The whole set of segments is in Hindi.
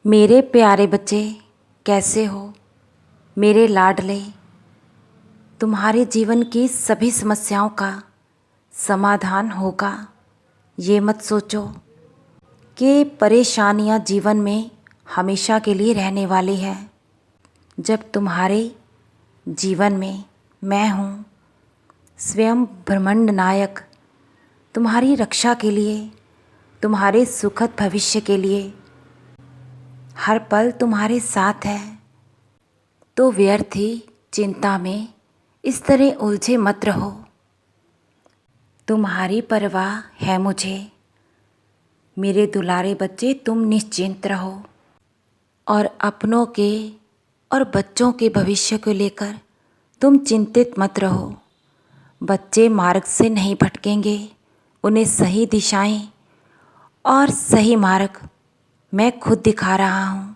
मेरे प्यारे बच्चे, कैसे हो मेरे लाडले। तुम्हारे जीवन की सभी समस्याओं का समाधान होगा। ये मत सोचो कि परेशानियां जीवन में हमेशा के लिए रहने वाली है। जब तुम्हारे जीवन में मैं हूँ, स्वयं ब्रह्मांड नायक, तुम्हारी रक्षा के लिए, तुम्हारे सुखद भविष्य के लिए हर पल तुम्हारे साथ है। तो व्यर्थ ही चिंता में इस तरह उलझे मत रहो। तुम्हारी परवाह है मुझे। मेरे दुलारे बच्चे, तुम निश्चिंत रहो और अपनों के और बच्चों के भविष्य को लेकर तुम चिंतित मत रहो। बच्चे मार्ग से नहीं भटकेंगे। उन्हें सही दिशाएं और सही मार्ग मैं खुद दिखा रहा हूँ।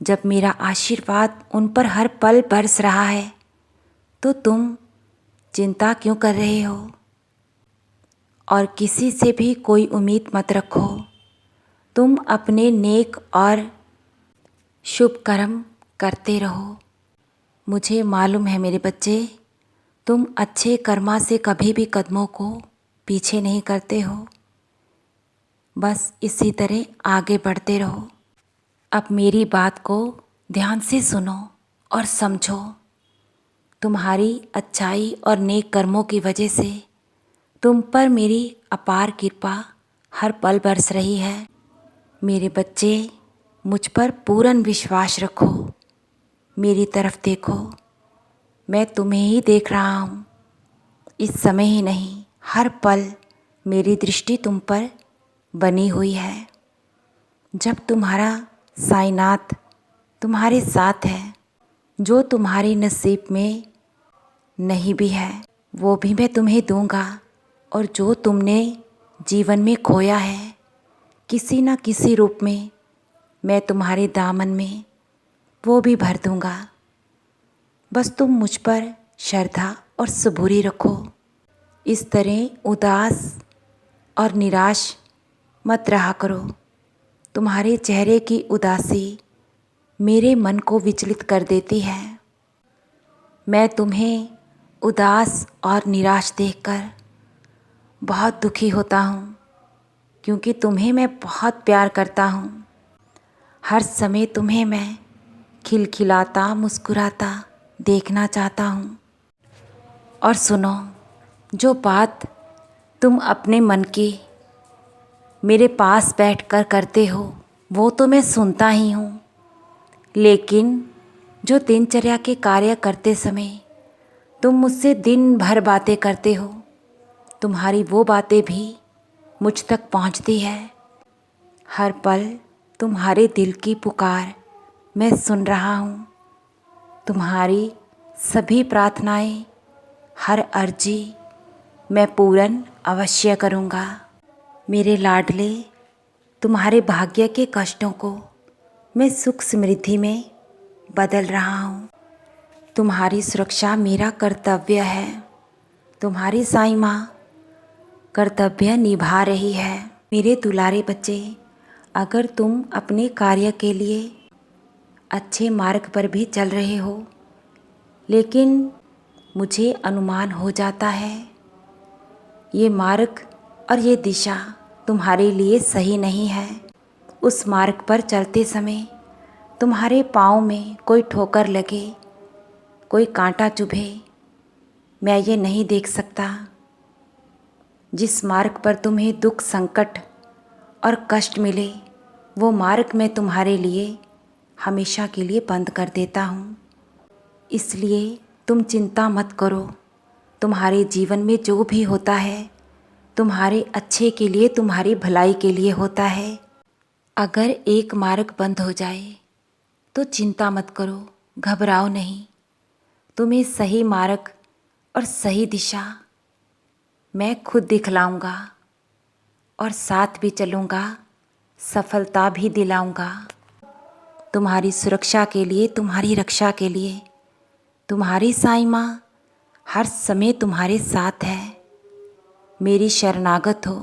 जब मेरा आशीर्वाद उन पर हर पल बरस रहा है, तो तुम चिंता क्यों कर रहे हो? और किसी से भी कोई उम्मीद मत रखो। तुम अपने नेक और शुभ कर्म करते रहो। मुझे मालूम है मेरे बच्चे, तुम अच्छे कर्मा से कभी भी कदमों को पीछे नहीं करते हो। बस इसी तरह आगे बढ़ते रहो। अब मेरी बात को ध्यान से सुनो और समझो। तुम्हारी अच्छाई और नेक कर्मों की वजह से तुम पर मेरी अपार कृपा हर पल बरस रही है। मेरे बच्चे, मुझ पर पूर्ण विश्वास रखो। मेरी तरफ देखो, मैं तुम्हें ही देख रहा हूँ। इस समय ही नहीं, हर पल मेरी दृष्टि तुम पर बनी हुई है। जब तुम्हारा साईनाथ तुम्हारे साथ है, जो तुम्हारे नसीब में नहीं भी है वो भी मैं तुम्हें दूंगा, और जो तुमने जीवन में खोया है किसी न किसी रूप में, मैं तुम्हारे दामन में वो भी भर दूंगा। बस तुम मुझ पर श्रद्धा और सबूरी रखो। इस तरह उदास और निराश मत रहा करो। तुम्हारे चेहरे की उदासी मेरे मन को विचलित कर देती है। मैं तुम्हें उदास और निराश देखकर बहुत दुखी होता हूँ, क्योंकि तुम्हें मैं बहुत प्यार करता हूँ। हर समय तुम्हें मैं खिलखिलाता मुस्कुराता देखना चाहता हूँ। और सुनो, जो बात तुम अपने मन की मेरे पास बैठकर करते हो वो तो मैं सुनता ही हूँ, लेकिन जो दिनचर्या के कार्य करते समय तुम मुझसे दिन भर बातें करते हो, तुम्हारी वो बातें भी मुझ तक पहुँचती है। हर पल तुम्हारे दिल की पुकार मैं सुन रहा हूँ। तुम्हारी सभी प्रार्थनाएं, हर अर्जी मैं पूर्ण अवश्य करूँगा। मेरे लाडले, तुम्हारे भाग्य के कष्टों को मैं सुख समृद्धि में बदल रहा हूँ। तुम्हारी सुरक्षा मेरा कर्तव्य है। तुम्हारी साईं माँ कर्तव्य निभा रही है। मेरे दुलारे बच्चे, अगर तुम अपने कार्य के लिए अच्छे मार्ग पर भी चल रहे हो, लेकिन मुझे अनुमान हो जाता है ये मार्ग और ये दिशा तुम्हारे लिए सही नहीं है, उस मार्ग पर चलते समय तुम्हारे पाँव में कोई ठोकर लगे, कोई कांटा चुभे, मैं ये नहीं देख सकता। जिस मार्ग पर तुम्हें दुख, संकट और कष्ट मिले, वो मार्ग मैं तुम्हारे लिए हमेशा के लिए बंद कर देता हूँ। इसलिए तुम चिंता मत करो। तुम्हारे जीवन में जो भी होता है तुम्हारे अच्छे के लिए, तुम्हारी भलाई के लिए होता है। अगर एक मार्ग बंद हो जाए तो चिंता मत करो, घबराओ नहीं। तुम्हें सही मार्ग और सही दिशा मैं खुद दिखलाऊंगा और साथ भी चलूँगा, सफलता भी दिलाऊंगा। तुम्हारी सुरक्षा के लिए, तुम्हारी रक्षा के लिए तुम्हारी साईं माँ हर समय तुम्हारे साथ है। मेरी शरणागत हो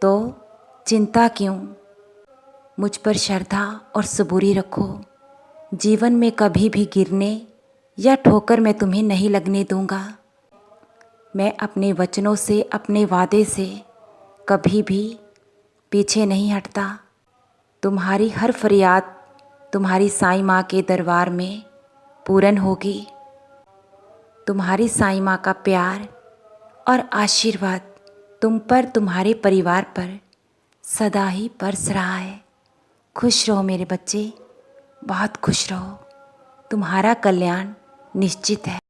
तो चिंता क्यों? मुझ पर श्रद्धा और सबूरी रखो। जीवन में कभी भी गिरने या ठोकर मैं तुम्हें नहीं लगने दूंगा। मैं अपने वचनों से, अपने वादे से कभी भी पीछे नहीं हटता। तुम्हारी हर फरियाद तुम्हारी साईं माँ के दरबार में पूर्ण होगी। तुम्हारी साईं माँ का प्यार और आशीर्वाद तुम पर, तुम्हारे परिवार पर सदा ही बरस रहा है। खुश रहो मेरे बच्चे, बहुत खुश रहो। तुम्हारा कल्याण निश्चित है।